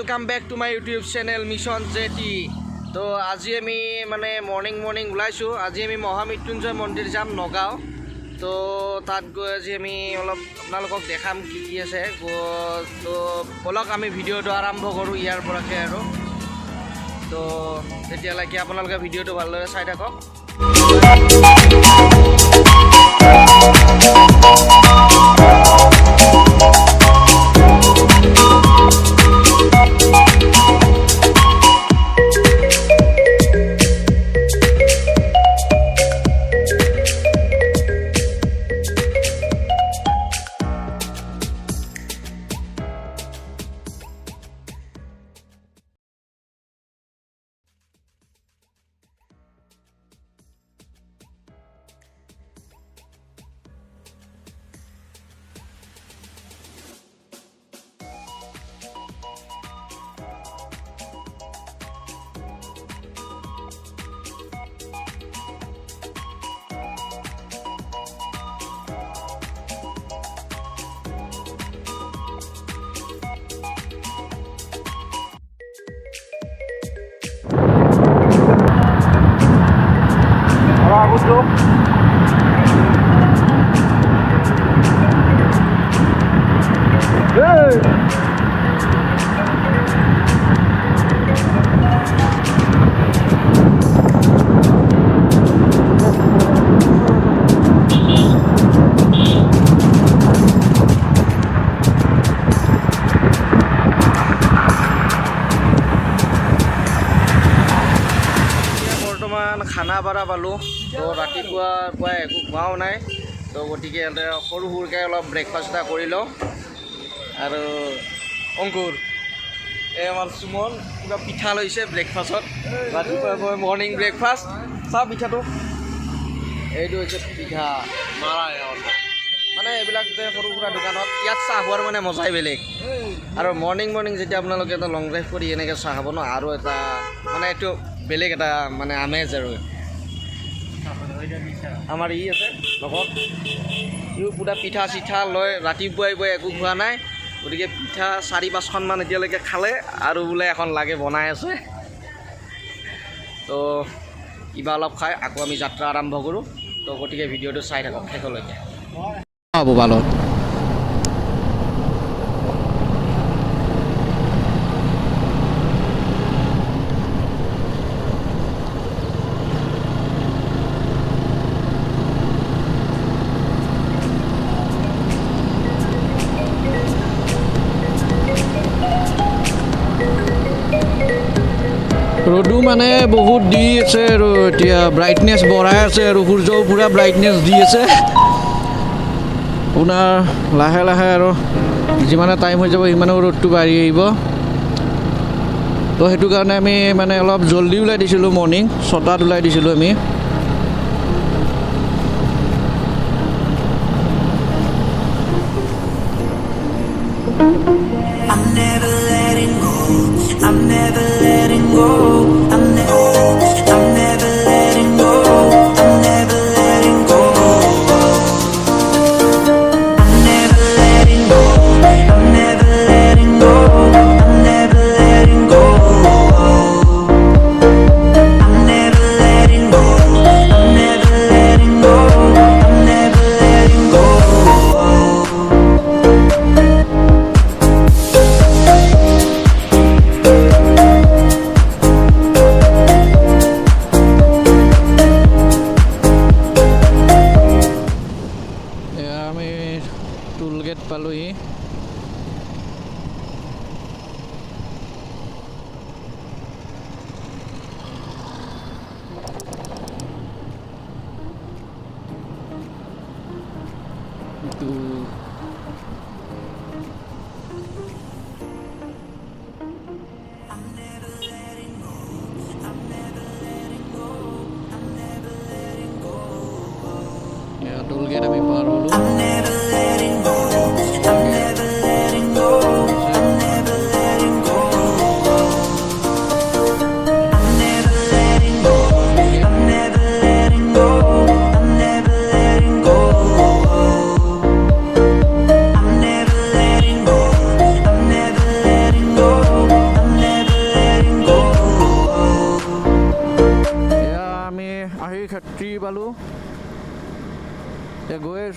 Welcome back to my YouTube channel mission JT. तो आज आम माने मर्निंग ओलाइছোঁ। आज आम महामृत्युंजय मंदिर जाम नगाँव। तो तक गई आज आम अलग आपलोक देखाम कि आछे। तो बोलक आम भिडिओ आरम्भ करूँ यार पराके आरो। तो तेतियाলৈকে आपनालोके भिडिओ भालदरे चाइ थाকক। खानापारा पालो। तो रातिपुवा एक खुवाओ ना। तो गति के सर सुरके अलग ब्रेकफास्ट कर लो। और अंकुर आमार सुमन क्या पिठा लैसे ब्रेकफास्ट रातिपुवा मर्निंग ब्रेकफास्ट चाह पिठा तो यू पिठा माने ये सर सुरा दुकान इतना चाह खुआर मैं मजाई बेलेग। और मर्निंग जो अपने लंग ड्राइव कर एने चाह खाब न और एट माने बेलेग एट माने आमेज और आमार इ आछे लगत इउ पूरा पिठा चिठा लय रातिपुवाई पुवाई एकো खुआ नाइ। गतिके पिठा 4-5খন मान एतियाলৈকে खाले और बोले एखन लागे बनाई आछे। तो किबा अलप खाई आको आमी यात्रा आरम्भ करूँ। तो गतिके भिडिओটো चाइ थाকক शेषলৈকে। হ'ব ভালো। र'दो माने बहुत दी आछे और एतिया ब्राइटनेस बढ़ाई आछे और सूर्य पूरा ब्राइटनेस दी आछे। पुनः लाहे लाहे और जिमाने टाइम हो जाब सिमाने र'दটো बाঢ়ি आइब। तो हेतु कारणे आमी माने अलप जल्दी उलाई दिसिलो मर्निंग 6टात उलाई दिसिलो आमी। टोलगेट पालोही। टोलगेट आमी पार हलो।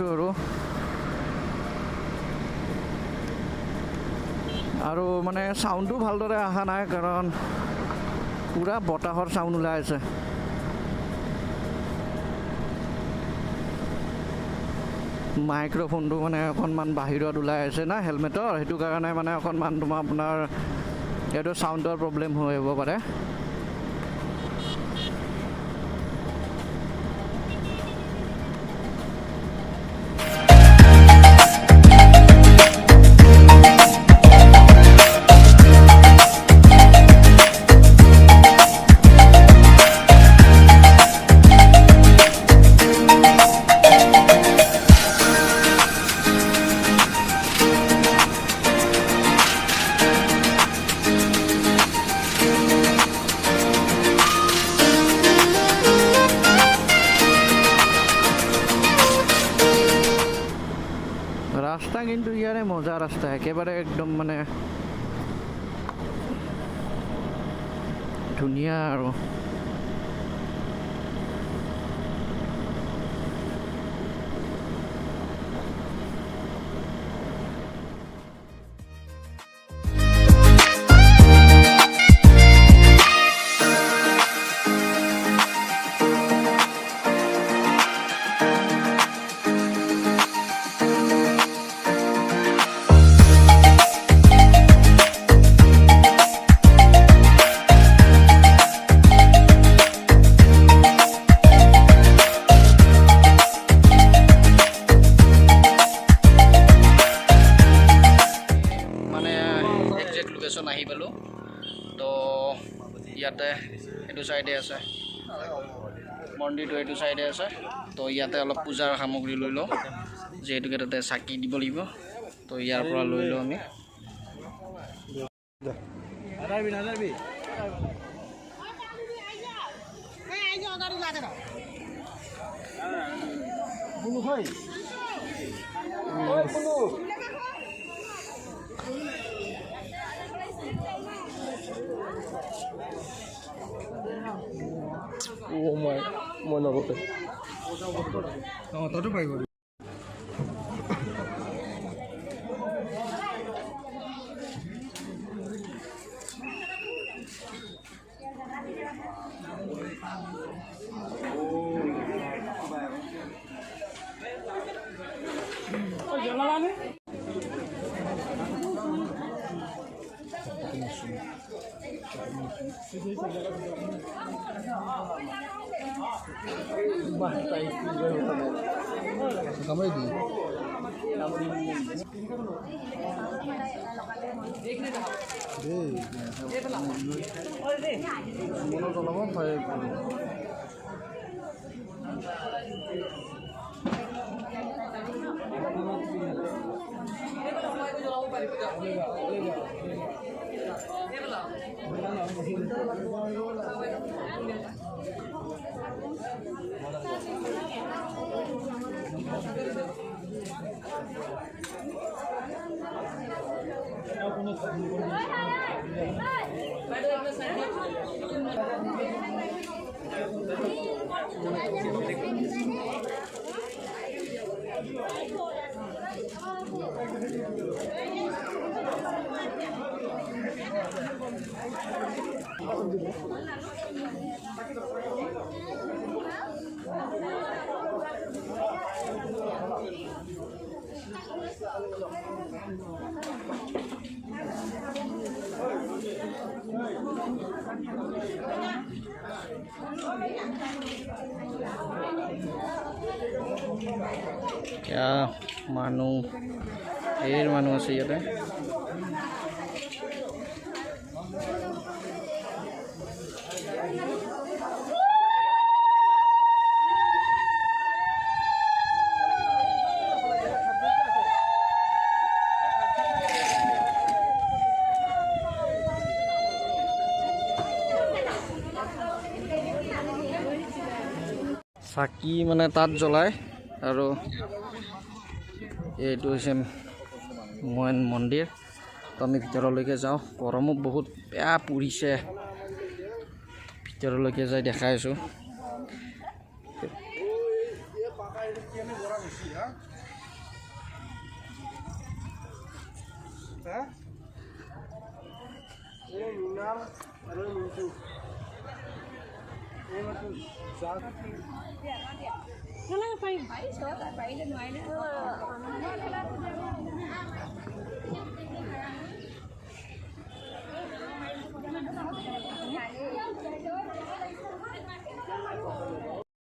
আছোঁ আৰু মানে চাউণ্ডটো ভালদৰে অহা নাই কাৰণ পুৰা বতাহৰ চাউণ্ড ওলাই আছে। মাইক্ৰফোনটো মানে অকণমান বাহিৰত ওলাই আছে না হেলমেটৰ, সেইটো কাৰণে মানে অকণমান আপোনাৰ এইটো চাউণ্ডৰ প্ৰব্লেম হৈ আহিব পাৰে। ৰাস্তা কিন্তু ইয়াৰে মজা ৰাস্তা, একেবাৰে একদম মানে ধুনীয়া আৰু আহি পালোঁ। তো ইয়াতে এইটো চাইডে আছে মন্দিৰটো, এইটো চাইডে আছে। তো ইয়াতে অলপ পূজাৰ সামগ্ৰী লৈ লওঁ, যিহেতুকে তাতে চাকি দিব লাগিব। তো ইয়াৰ পৰা লৈ লওঁ আমি। মই নগতে ততো পাৰিব। क्या মানুহ ঢেৰ মানুহ আছে ইয়াতে। চাকি মানে তাত জ্বলায় আৰু এইটো হৈছে মইন মন্দিৰ। তো আমি ভিতৰলৈকে যাওঁ, গৰমো বহুত বেয়া পৰিছে, ভিতৰলৈকে যাই দেখাই আছোঁ।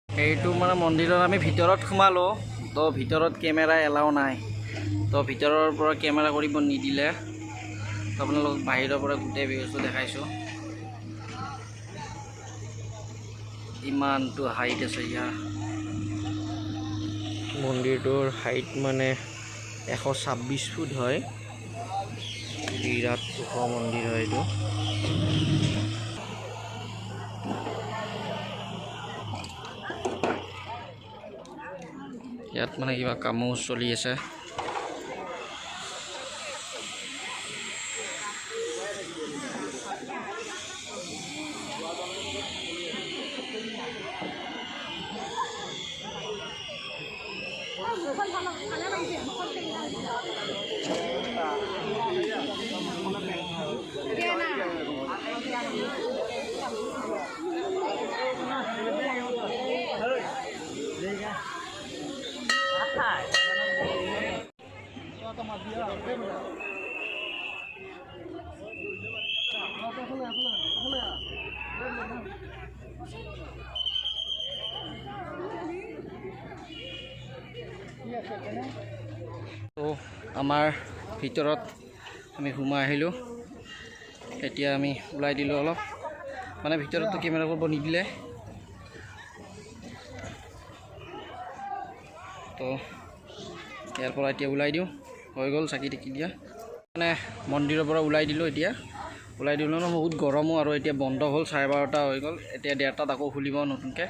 এইটো মানে মন্দিৰত আমি ভিতৰত সোমালোঁ তো ভিতৰত কেমেৰা এলাও নাই তো ভিতৰৰ পৰা কেমেৰা কৰিব নিদিলে তো আপোনালোকক বাহিৰৰ পৰা গোটেই ভিউটো দেখাইছোঁ ইমানটো হাইট আছে ইয়াৰ মন্দিৰটোৰ হাইট মানে 126 ফুট হয় বিৰাট ওখ মন্দিৰ হয় এইটো ইয়াত মানে কিবা কামো চলি আছে তো আমাৰ ভিতৰত আমি সোমাই আহিলোঁ এতিয়া আমি ওলাই দিলোঁ অলপ মানে ভিতৰতো কেমেৰা কৰিব নিদিলে তো ইয়াৰ পৰা এতিয়া ওলাই দিওঁ হৈ গ'ল চাকি টাকি দিয়া মানে মন্দিৰৰ পৰা ওলাই দিলোঁ এতিয়া ওলাই দিলোঁ ন বহুত গৰমো আৰু এতিয়া বন্ধ হ'ল 12:30 হৈ গ'ল এতিয়া 1:30 আকৌ খুলিব নতুনকৈ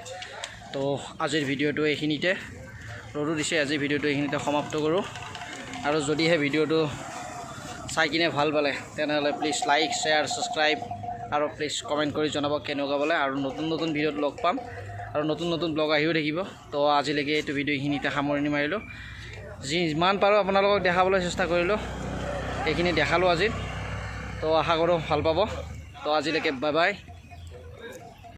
তো আজিৰ ভিডিঅ'টো এইখিনিতে ৰ'দো দিছে আজিৰ ভিডিঅ'টো এইখিনিতে সমাপ্ত কৰোঁ আৰু যদিহে ভিডিঅ'টো চাই কিনে ভাল পালে তেনেহ'লে প্লিজ লাইক শ্বেয়াৰ ছাবস্ক্ৰাইব আৰু প্লিজ কমেণ্ট কৰি জনাব কেনেকুৱা পালে আৰু নতুন নতুন ভিডিঅ'ত লগ পাম আৰু নতুন নতুন ব্লগ আহিও থাকিব তো আজিলৈকে এইটো ভিডিঅ' এইখিনিতে সামৰণি মাৰিলোঁ যিমান পাৰোঁ আপোনালোকক দেখাবলৈ চেষ্টা কৰিলোঁ এইখিনি দেখালোঁ আজি তো আশা কৰোঁ ভাল পাব তো আজিলৈকে বাই বাই